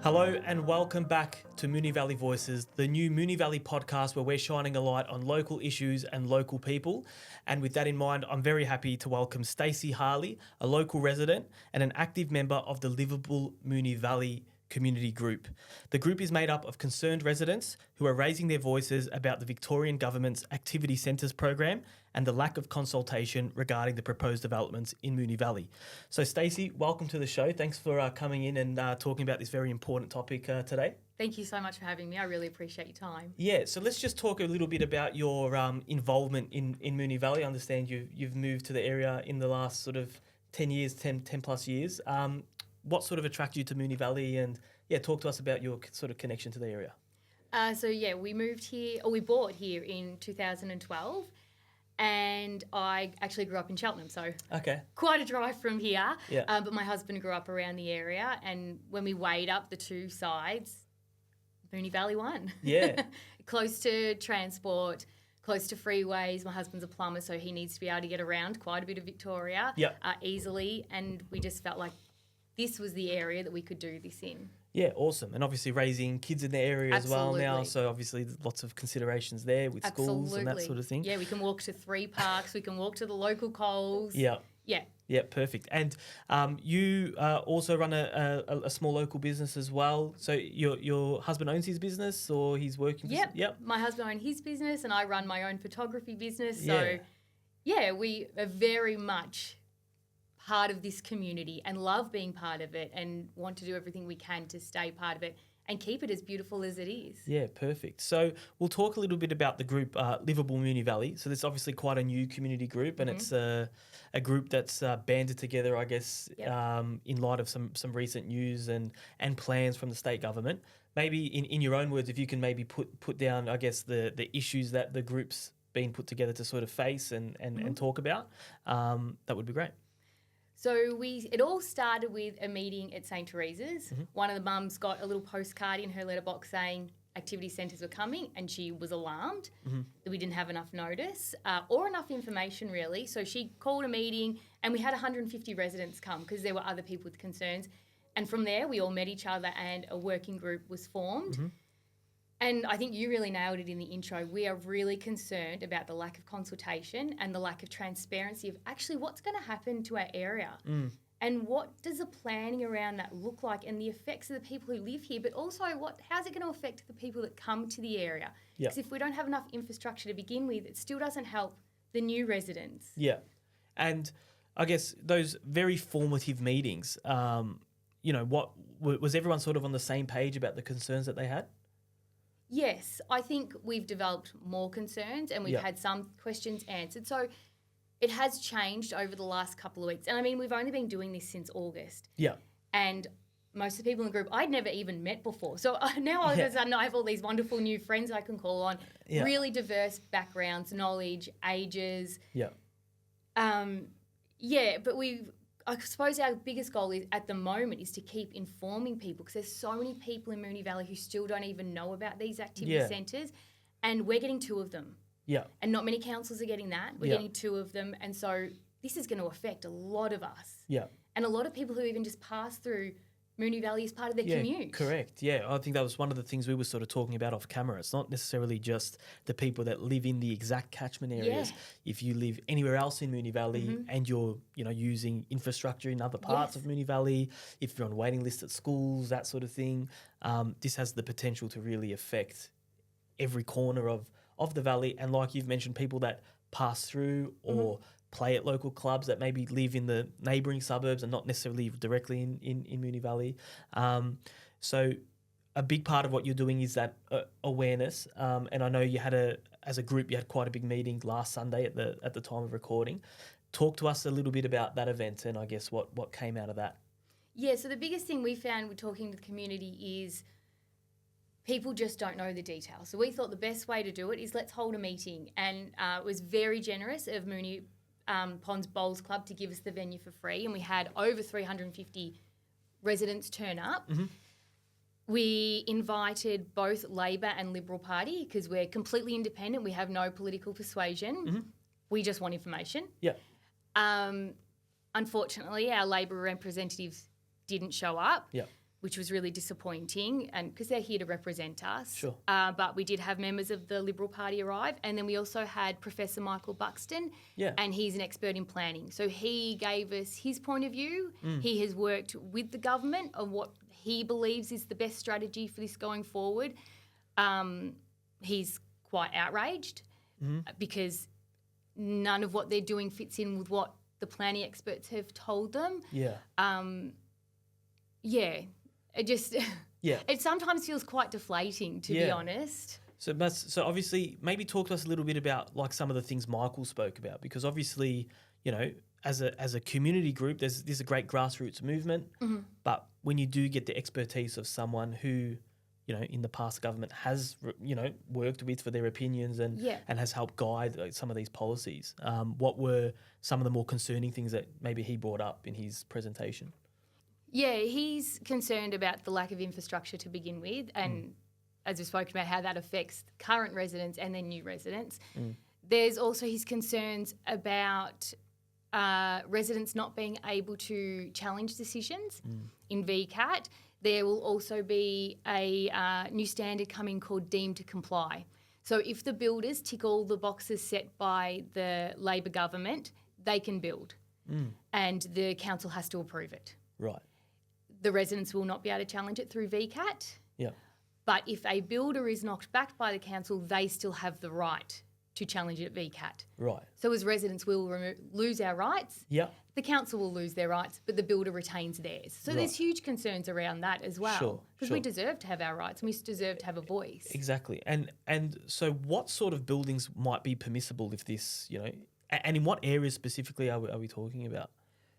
Hello and welcome back to Moonee Valley Voices, the new Moonee Valley podcast where we're shining a light on local issues and local people. And with that in mind, I'm very happy to welcome Stacey Harley, a local resident and an active member of the Liveable Moonee Valley community group. The group is made up of concerned residents who are raising their voices about the Victorian Government's Activity Centres program and the lack of consultation regarding the proposed developments in Moonee Valley. So Stacey, welcome to the show. Thanks for coming in and talking about this very important topic today. Thank you so much for having me. I really appreciate your time. Yeah, so let's just talk a little bit about your involvement in Moonee Valley. I understand you've moved to the area in the last sort of 10 plus years. What sort of attracted you to Moonee Valley, and talk to us about your sort of connection to the area. We moved here, or we bought here in 2012, and I actually grew up in Cheltenham, so quite a drive from here. Yeah. But my husband grew up around the area, and when we weighed up the two sides, Moonee Valley won. Yeah. Close to transport, close to freeways. My husband's a plumber, so he needs to be able to get around quite a bit of Victoria easily, and we just felt like this was the area that we could do this in. Yeah, awesome. And obviously raising kids in the area as well now, so obviously lots of considerations there with schools and that sort of thing. Yeah, we can walk to 3 parks, we can walk to the local Coles. Yeah. Yeah. Yeah, perfect. And you also run a small local business as well. So your husband owns his business, or he's working? Yep. My husband owns his business and I run my own photography business. So, we are very much part of this community and love being part of it and want to do everything we can to stay part of it and keep it as beautiful as it is. Yeah, perfect. So we'll talk a little bit about the group Liveable Moonee Valley. So this is obviously quite a new community group, and it's a group that's banded together, I guess, in light of some recent news and plans from the state government. Maybe in your own words, if you can maybe put down, I guess, the issues that the group's been put together to sort of face and talk about, that would be great. So it all started with a meeting at St. Teresa's. One of the mums got a little postcard in her letterbox saying activity centres were coming, and she was alarmed that we didn't have enough notice or enough information really. So she called a meeting and we had 150 residents come because there were other people with concerns. And from there we all met each other and a working group was formed. And I think you really nailed it in the intro. We are really concerned about the lack of consultation and the lack of transparency of actually what's going to happen to our area and what does the planning around that look like and the effects of the people who live here, but also how's it going to affect the people that come to the area? Because if we don't have enough infrastructure to begin with, it still doesn't help the new residents. Yeah. And I guess those very formative meetings, what was everyone sort of on the same page about the concerns that they had? Yes, I think we've developed more concerns and we've had some questions answered. So it has changed over the last couple of weeks. And I mean, we've only been doing this since August. Yeah. And most of the people in the group I'd never even met before. So now all of a sudden I have all these wonderful new friends I can call on, really diverse backgrounds, knowledge, ages. Yeah. But I suppose our biggest goal is at the moment is to keep informing people because there's so many people in Moonee Valley who still don't even know about these activity centres, and we're getting 2 of them. Yeah. And not many councils are getting that. We're getting 2 of them, and so this is going to affect a lot of us. Yeah. And a lot of people who even just pass through Moonee Valley as part of their commute. Correct. Yeah, I think that was one of the things we were sort of talking about off camera. It's not necessarily just the people that live in the exact catchment areas. If you live anywhere else in Moonee Valley and you're, using infrastructure in other parts of Moonee Valley, if you're on a waiting list at schools, that sort of thing, this has the potential to really affect every corner of the valley. And like you've mentioned, people that pass through or play at local clubs that maybe live in the neighbouring suburbs and not necessarily directly in Moonee Valley. So a big part of what you're doing is that awareness. And I know you had as a group, you had quite a big meeting last Sunday at the time of recording. Talk to us a little bit about that event and I guess what came out of that. Yeah, so the biggest thing we found with talking to the community is people just don't know the details. So we thought the best way to do it is let's hold a meeting, and it was very generous of Moonee Ponds Bowls Club to give us the venue for free, and we had over 350 residents turn up. We invited both Labor and Liberal Party because we're completely independent. We have no political persuasion. We just want information. Yeah. Unfortunately, our Labor representatives didn't show up. Yeah. which was really disappointing, and because they're here to represent us. Sure. But we did have members of the Liberal Party arrive, and then we also had Professor Michael Buxton, and he's an expert in planning. So he gave us his point of view. He has worked with the government on what he believes is the best strategy for this going forward. He's quite outraged because none of what they're doing fits in with what the planning experts have told them. It just it sometimes feels quite deflating, to be honest. So obviously maybe talk to us a little bit about like some of the things Michael spoke about, because obviously, you know, as a community group, there's a great grassroots movement, but when you do get the expertise of someone who, you know, in the past government has, you know, worked with for their opinions and has helped guide some of these policies, what were some of the more concerning things that maybe he brought up in his presentation? Yeah, he's concerned about the lack of infrastructure to begin with, and as we've spoken about, how that affects current residents and then new residents. There's also his concerns about residents not being able to challenge decisions in VCAT. There will also be a new standard coming called deemed to comply. So if the builders tick all the boxes set by the Labor government, they can build, and the council has to approve it. Right. The residents will not be able to challenge it through VCAT. Yeah. But if a builder is knocked back by the council, they still have the right to challenge it at VCAT. Right. So as residents, we'll lose our rights. Yeah. The council will lose their rights, but the builder retains theirs. So there's huge concerns around that as well. Because we deserve to have our rights and we deserve to have a voice. Exactly. And so what sort of buildings might be permissible if this, you know, and in what areas specifically are we talking about?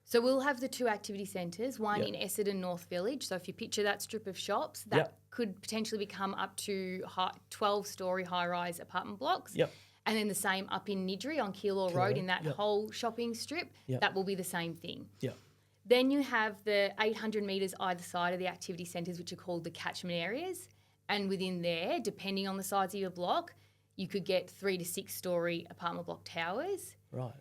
So we'll have the two activity centres, one in Essendon North Village. So if you picture that strip of shops, that could potentially become up to 12-storey high-rise apartment blocks. Yep. And then the same up in Niddrie on Keilor Road in that whole shopping strip. That will be the same thing. Yep. Then you have the 800 metres either side of the activity centres, which are called the catchment areas. And within there, depending on the size of your block, you could get 3 to 6-storey apartment block towers. Right.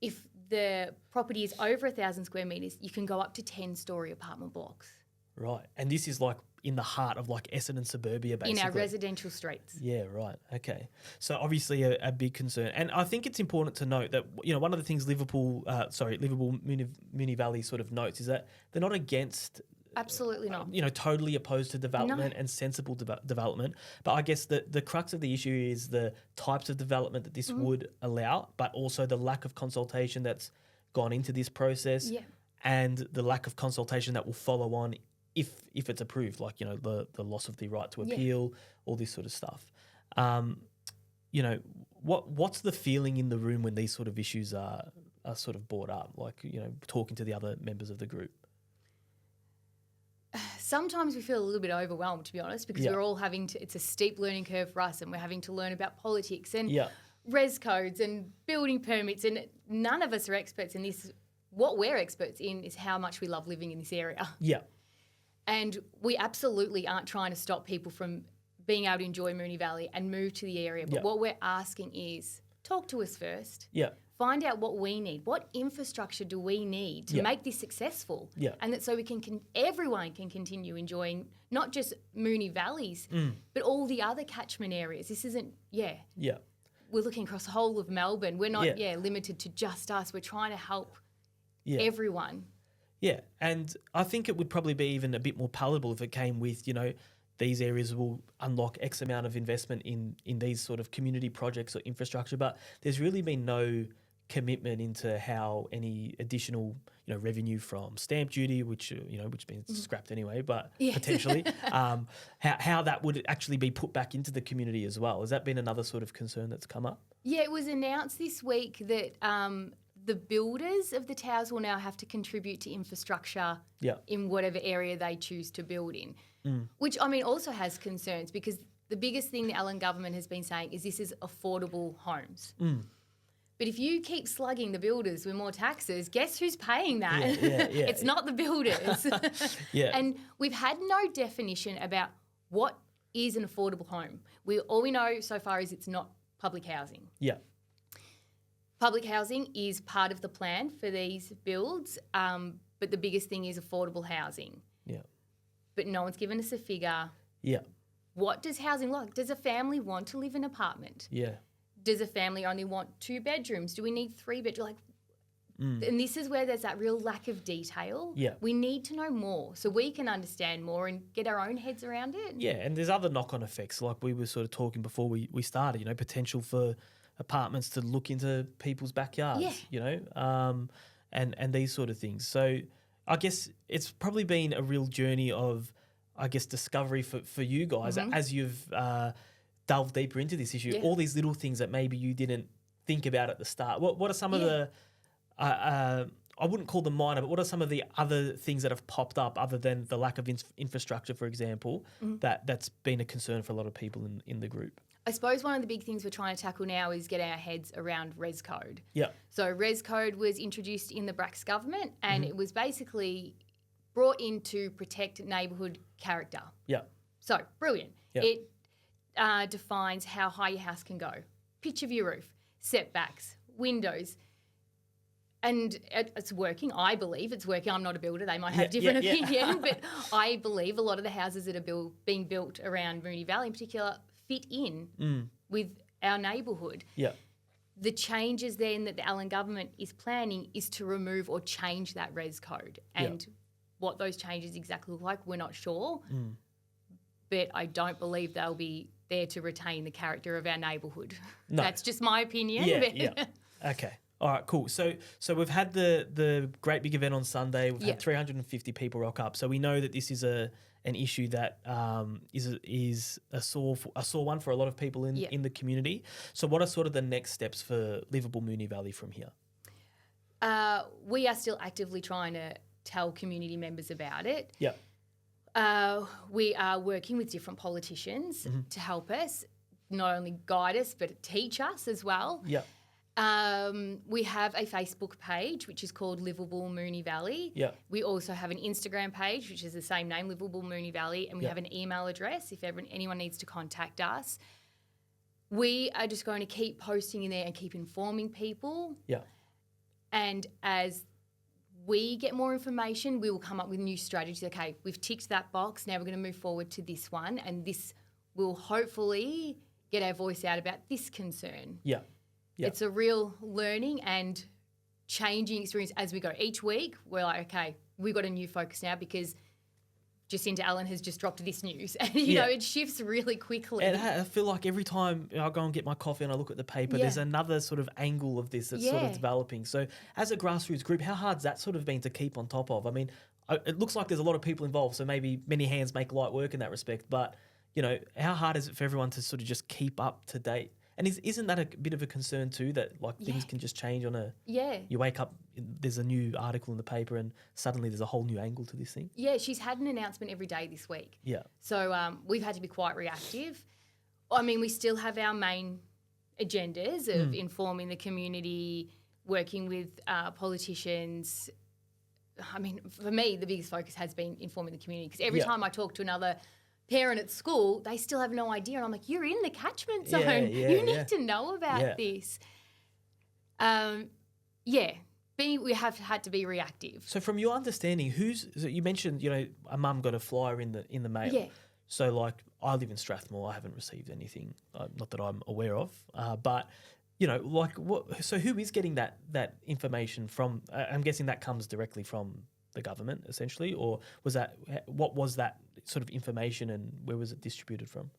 If the property is over 1,000 square metres, you can go up to 10-storey apartment blocks. Right. And this is like in the heart of like Essendon suburbia, basically. In our residential streets. Yeah, right. Okay. So obviously a big concern. And I think it's important to note that, you know, one of the things Liveable Moonee Valley sort of notes is that they're not against... Absolutely not. You know, totally opposed to development and sensible development. But I guess the crux of the issue is the types of development that this would allow, but also the lack of consultation that's gone into this process and the lack of consultation that will follow on if it's approved, like, you know, the loss of the right to appeal, all this sort of stuff. You know, what's the feeling in the room when these sort of issues are sort of brought up, like, you know, talking to the other members of the group? Sometimes we feel a little bit overwhelmed, to be honest, because we're all having to, it's a steep learning curve for us, and we're having to learn about politics and res codes and building permits, and none of us are experts in this. What we're experts in is how much we love living in this area. Yeah. And we absolutely aren't trying to stop people from being able to enjoy Moonee Valley and move to the area. But what we're asking is talk to us first. Yeah. Find out what we need. What infrastructure do we need to make this successful? Yeah. And that so we can everyone can continue enjoying not just Moonee Valleys, but all the other catchment areas. This isn't, we're looking across the whole of Melbourne. We're not, limited to just us. We're trying to help everyone. Yeah, and I think it would probably be even a bit more palatable if it came with, you know, these areas will unlock X amount of investment in these sort of community projects or infrastructure, but there's really been no commitment into how any additional, you know, revenue from stamp duty, which has been scrapped anyway, but potentially, how that would actually be put back into the community as well. Has that been another sort of concern that's come up? Yeah, it was announced this week that the builders of the towers will now have to contribute to infrastructure in whatever area they choose to build in, which, I mean, also has concerns because the biggest thing the Allen government has been saying is this is affordable homes. But if you keep slugging the builders with more taxes, guess who's paying that? It's not the builders. And we've had no definition about what is an affordable home. All we know so far is it's not public housing. Public housing is part of the plan for these builds, but the biggest thing is affordable housing. but no one's given us a figure. Yeah. What does housing look like? Does a family want to live in an apartment? Yeah. Does a family only want 2 bedrooms? Do we need 3 bedrooms? And this is where there's that real lack of detail. Yeah. We need to know more so we can understand more and get our own heads around it. Yeah, and there's other knock-on effects, like we were sort of talking before we started, potential for apartments to look into people's backyards, and these sort of things. So I guess it's probably been a real journey of, discovery for you guys as you've delved deeper into this issue, all these little things that maybe you didn't think about at the start. What are some of the... I wouldn't call them minor, but what are some of the other things that have popped up other than the lack of infrastructure, for example, that's been a concern for a lot of people in the group? I suppose one of the big things we're trying to tackle now is get our heads around res code. Yeah. So res code was introduced in the Brax government and it was basically brought in to protect neighbourhood character. Yeah. So, brilliant. Yeah. It defines how high your house can go, pitch of your roof, setbacks, windows. And it's working. I believe it's working. I'm not a builder. They might have different opinion, but I believe a lot of the houses that are being built around Moonee Valley in particular fit in with our neighbourhood. Yeah. The changes then that the Allen government is planning is to remove or change that res code. And what those changes exactly look like, we're not sure. But I don't believe they'll be there to retain the character of our neighbourhood. No. That's just my opinion. Yeah. Okay. All right, cool. So we've had the great big event on Sunday. We've had 350 people rock up. So we know that this is an issue that is a sore one for a lot of people in the community. So what are sort of the next steps for Liveable Moonee Valley from here? We are still actively trying to tell community members about it. Yeah. We are working with different politicians to help us, not only guide us, but teach us as well. Yeah. We have a Facebook page, which is called Liveable Moonee Valley. Yeah. We also have an Instagram page, which is the same name, Liveable Moonee Valley, and we have an email address if anyone needs to contact us. We are just going to keep posting in there and keep informing people. Yeah. And as we get more information, we will come up with new strategies. Okay, we've ticked that box. Now we're going to move forward to this one, and this will hopefully get our voice out about this concern. Yeah. Yep. It's a real learning and changing experience as we go. Each week, we're like, okay, we've got a new focus now because Jacinta Allen has just dropped this news. And, you know, it shifts really quickly. And I feel like every time I go and get my coffee and I look at the paper, there's another sort of angle of this that's sort of developing. So as a grassroots group, how hard's that sort of been to keep on top of? I mean, it looks like there's a lot of people involved, so maybe many hands make light work in that respect. But, how hard is it for everyone to sort of just keep up to date? And isn't that a bit of a concern too, that things can just change on a... Yeah. You wake up, there's a new article in the paper and suddenly there's a whole new angle to this thing? Yeah, she's had an announcement every day this week. Yeah. So we've had to be quite reactive. I mean, we still have our main agendas of informing the community, working with politicians. I mean, for me, the biggest focus has been informing the community because every time I talk to another parent at school, they still have no idea. And I'm like, you're in the catchment zone. You need to know about this. We have had to be reactive. So from your understanding, you mentioned, a mum got a flyer in the mail. Yeah. So like I live in Strathmore, I haven't received anything, not that I'm aware of, but so who is getting that information from? I'm guessing that comes directly from the government, essentially, or what was that sort of information and where was it distributed from?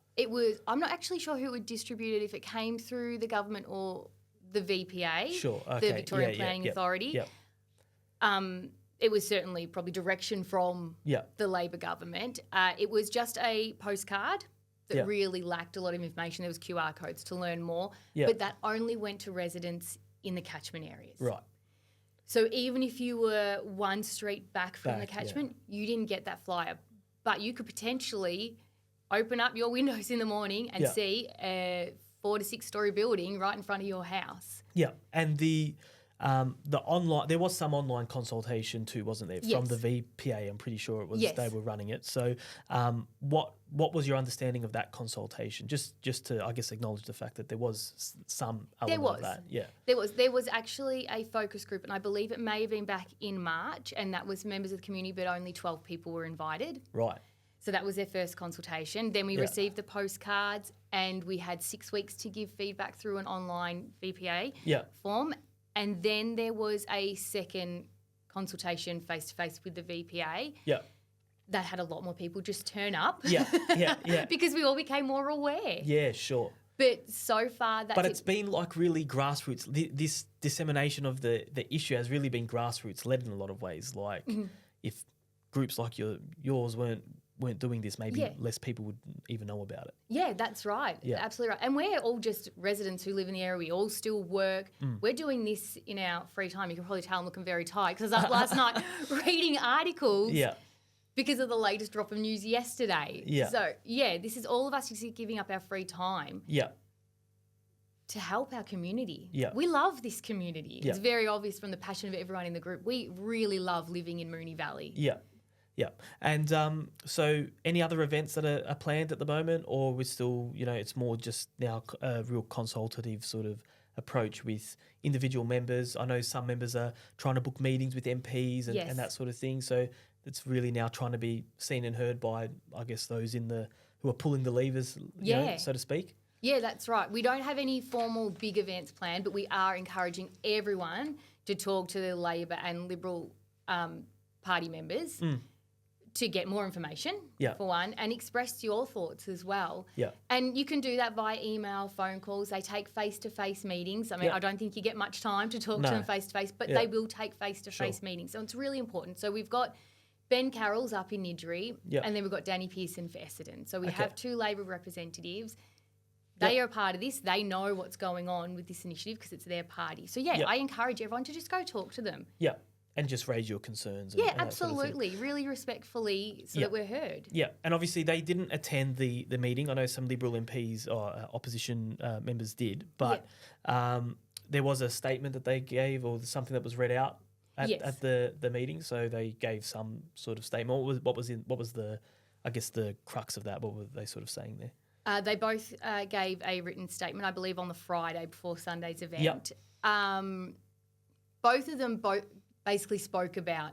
I'm not actually sure who would distribute it, if it came through the government or the VPA, the Victorian Planning Authority. Yeah. It was certainly probably direction from the Labor government. It was just a postcard that really lacked a lot of information. There was QR codes to learn more, but that only went to residents in the catchment areas. Right. So even if you were one street back from the catchment, you didn't get that flyer. But you could potentially open up your windows in the morning and see a 4 to 6 story building right in front of your house. Yeah, and the online, there was some online consultation too, wasn't there, from the VPA? I'm pretty sure it was they were running it. So what was your understanding of that consultation? Just to, I guess, acknowledge the fact that there was some element of that. Yeah, there was actually a focus group, and I believe it may have been back in March, and that was members of the community, but only 12 people were invited. Right. So that was their first consultation. Then we Yeah. received the postcards and we had 6 weeks to give feedback through an online VPA Yeah. form. And then there was a second consultation face-to-face with the VPA. Yeah. That had a lot more people just turn up. Yeah. Yeah. Yeah. Because we all became more aware. Yeah, sure. But so far, that's But it's been like really grassroots. This dissemination of the issue has really been grassroots led in a lot of ways. Like if groups like yours weren't doing this, maybe Yeah. less people would even know about it. Yeah, that's right. Yeah. Absolutely right. And we're all just residents who live in the area. We all still work. We're doing this in our free time. You can probably tell I'm looking very tired because I was up last night reading articles Yeah. because of the latest drop of news yesterday. Yeah. So, yeah, this is all of us just giving up our free time Yeah. to help our community. Yeah. We love this community. Yeah. It's very obvious from the passion of everyone in the group. We really love living in Moonee Valley. Yeah. Yeah. And so any other events that are planned at the moment, or we're still, it's more just now a real consultative sort of approach with individual members? I know some members are trying to book meetings with MPs and, Yes. and that sort of thing. So it's really now trying to be seen and heard by, I guess, those who are pulling the levers, so to speak. Yeah, that's right. We don't have any formal big events planned, but we are encouraging everyone to talk to the Labor and Liberal party members to get more information, Yeah. for one, and express your thoughts as well. Yeah. And you can do that via email, phone calls. They take face-to-face meetings. I mean, Yeah. I don't think you get much time to talk to No. them face-to-face, but Yeah. they will take face-to-face Sure. meetings. So it's really important. So we've got Ben Carroll's up in Niddrie, Yeah. and then we've got Danny Pearson for Essendon. So we Okay. have 2 Labor representatives. They Yep. are a part of this. They know what's going on with this initiative because it's their party. So, yeah, Yep. I encourage everyone to just go talk to them. Yeah. And just raise your concerns. And, Yeah, and that sort of thing. absolutely. Really respectfully so Yeah. that we're heard. Yeah, and obviously they didn't attend the meeting. I know some Liberal MPs or opposition members did, but there was a statement that they gave or something that was read out at, Yes. at the meeting. So they gave some sort of statement. What was the I guess the crux of that? What were they sort of saying there? They both gave a written statement, I believe, on the Friday before Sunday's event. Yep. Both of them basically spoke about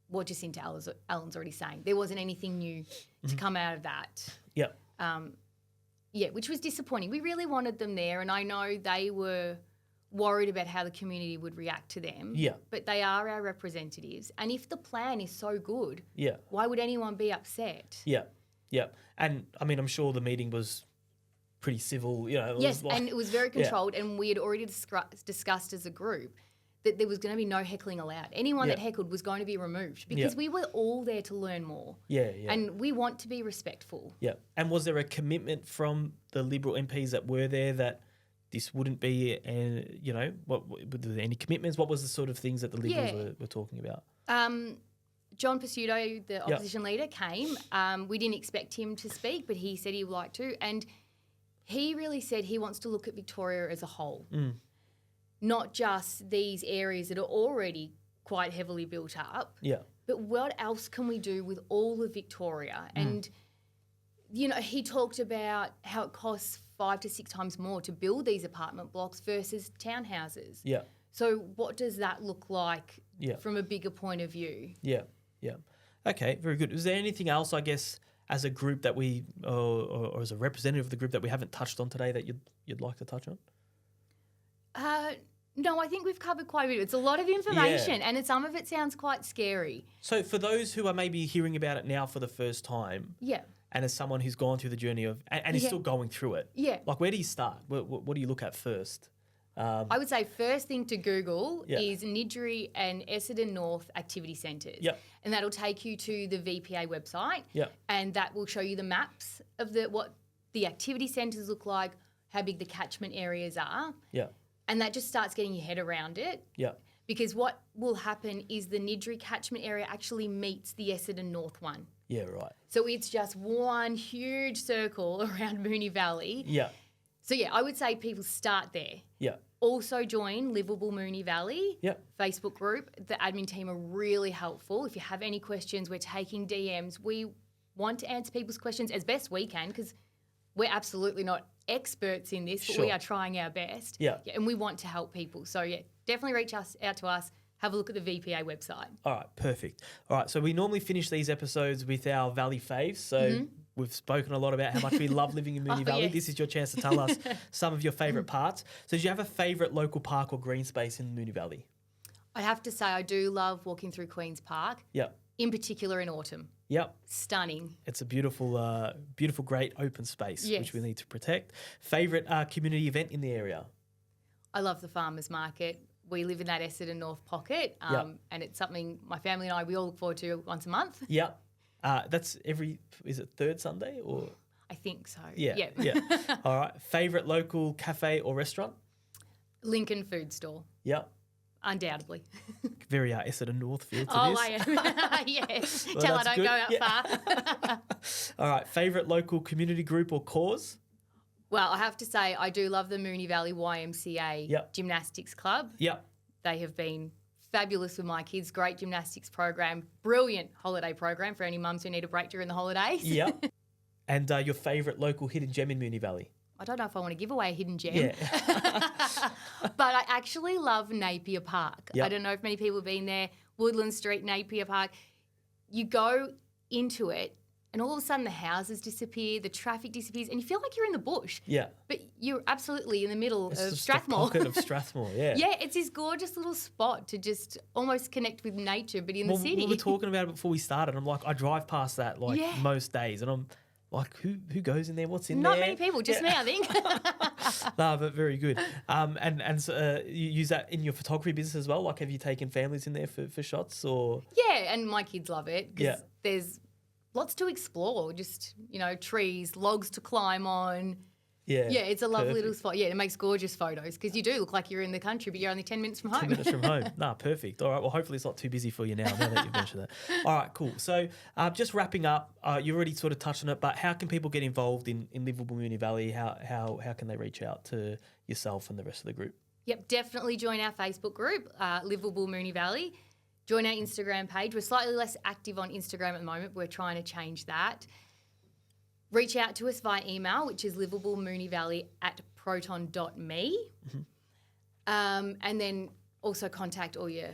what Jacinta Allen's already saying. There wasn't anything new to come out of that. Yeah, Which was disappointing. We really wanted them there, and I know they were worried about how the community would react to them. Yeah. But they are our representatives, and if the plan is so good, yeah, why would anyone be upset? yeah, yeah. And I mean, I'm sure the meeting was pretty civil. It Yes, was like, and it was very controlled, and we had already discussed as a group that there was going to be no heckling allowed. Anyone that heckled was going to be removed because we were all there to learn more. Yeah, yeah. And we want to be respectful. Yeah. And was there a commitment from the Liberal MPs that were there that this wouldn't be, were there any commitments? What was the sort of things that the Liberals were talking about? John Pizzuto, the opposition leader, came. We didn't expect him to speak, but he said he would like to. And he really said he wants to look at Victoria as a whole, not just these areas that are already quite heavily built up. Yeah. But what else can we do with all of Victoria? And, he talked about how it costs 5 to 6 times more to build these apartment blocks versus townhouses. Yeah. So what does that look like Yeah. from a bigger point of view? Yeah. Yeah. Okay, very good. Is there anything else, I guess, as a group that we, or as a representative of the group that we haven't touched on today that you'd like to touch on? No, I think we've covered quite a bit. It's a lot of information and some of it sounds quite scary. So for those who are maybe hearing about it now for the first time, Yeah. and as someone who's gone through the journey of, and is still going through it, Yeah. like where do you start? What do you look at first? I would say first thing to Google Yeah. is Niddrie and Essendon North activity centres. Yep. And that'll take you to the VPA website. Yep. And that will show you the maps of what the activity centres look like, how big the catchment areas are. Yeah. And that just starts getting your head around it. Yeah. Because what will happen is the Niddrie catchment area actually meets the Essendon North one. Yeah, right. So it's just one huge circle around Moonee Valley. Yeah. So, I would say people start there. Yeah. Also join Liveable Moonee Valley Yep. Facebook group. The admin team are really helpful. If you have any questions, we're taking DMs. We want to answer people's questions as best we can because we're absolutely not experts in this, but we Sure. are trying our best. Yeah. And we want to help people. So, definitely reach out to us. have a look at the VPA website. All right, perfect. All right, so we normally finish these episodes with our Valley Faves. So we've spoken a lot about how much we love living in Moonee Valley. Yes. This is your chance to tell us some of your favourite parts. So do you have a favourite local park or green space in Moonee Valley? I have to say I do love walking through Queen's Park, Yep. in particular in autumn. Yep. Stunning. It's a beautiful, beautiful, great open space, Yes. which we need to protect. Favourite community event in the area? I love the farmers market. We live in that Essendon North pocket, Yep. and it's something my family and I, we all look forward to once a month. Yep. That's is it third Sunday or? I think so. Yeah. All right. Favourite local cafe or restaurant? Lincoln Food Store, Yep. undoubtedly. Very Essendon North feel to this. I am. Yes. Well, Tell I that's don't good. go out far. All right. Favourite local community group or cause? Well, I have to say I do love the Moonee Valley YMCA Yep. Gymnastics Club. Yep. They have been fabulous with my kids. Great gymnastics program. Brilliant holiday program for any mums who need a break during the holidays. Yep. And your favourite local hidden gem in Moonee Valley? I don't know if I want to give away a hidden gem. Yeah. But I actually love Napier Park. Yep. I don't know if many people have been there. Woodland Street, Napier Park. You go into it and all of a sudden the houses disappear, the traffic disappears, and you feel like you're in the bush. Yeah. But you're absolutely in the middle It's of just Strathmore. a pocket of Strathmore, yeah. Yeah, it's this gorgeous little spot to just almost connect with nature, but in the city. We were talking about it before we started. I'm like, I drive past that Yeah. most days, and I'm like, who goes in there? What's in Not there? many people, just me, I think. No, but very good. And so, you use that in your photography business as well? Like, have you taken families in there for shots or? Yeah, and my kids love it because Yeah. there's lots to explore. Just, trees, logs to climb on. Yeah. Yeah, it's a lovely perfect. little spot. Yeah, it makes gorgeous photos because you do look like you're in the country, but you're only 10 minutes from home. 10 minutes from home. Nah, perfect. All right. Well, hopefully it's not too busy for you now that you've mentioned that. All right, cool. So just wrapping up, you already sort of touched on it, but how can people get involved in Liveable Moonee Valley? How can they reach out to yourself and the rest of the group? Yep, definitely join our Facebook group, Liveable Moonee Valley. Join our Instagram page. We're slightly less active on Instagram at the moment. We're trying to change that. Reach out to us via email, which is liveablemoonevalley@proton.me. And then also contact all your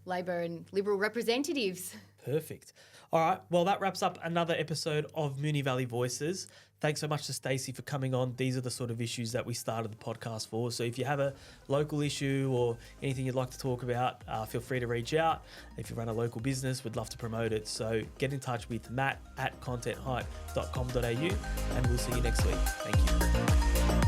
Labor and Liberal representatives. Perfect. All right. Well, that wraps up another episode of Moonee Valley Voices. Thanks so much to Stacey for coming on. These are the sort of issues that we started the podcast for. So if you have a local issue or anything you'd like to talk about, feel free to reach out. If you run a local business, we'd love to promote it. So get in touch with Matt at contenthype.com.au and we'll see you next week. Thank you.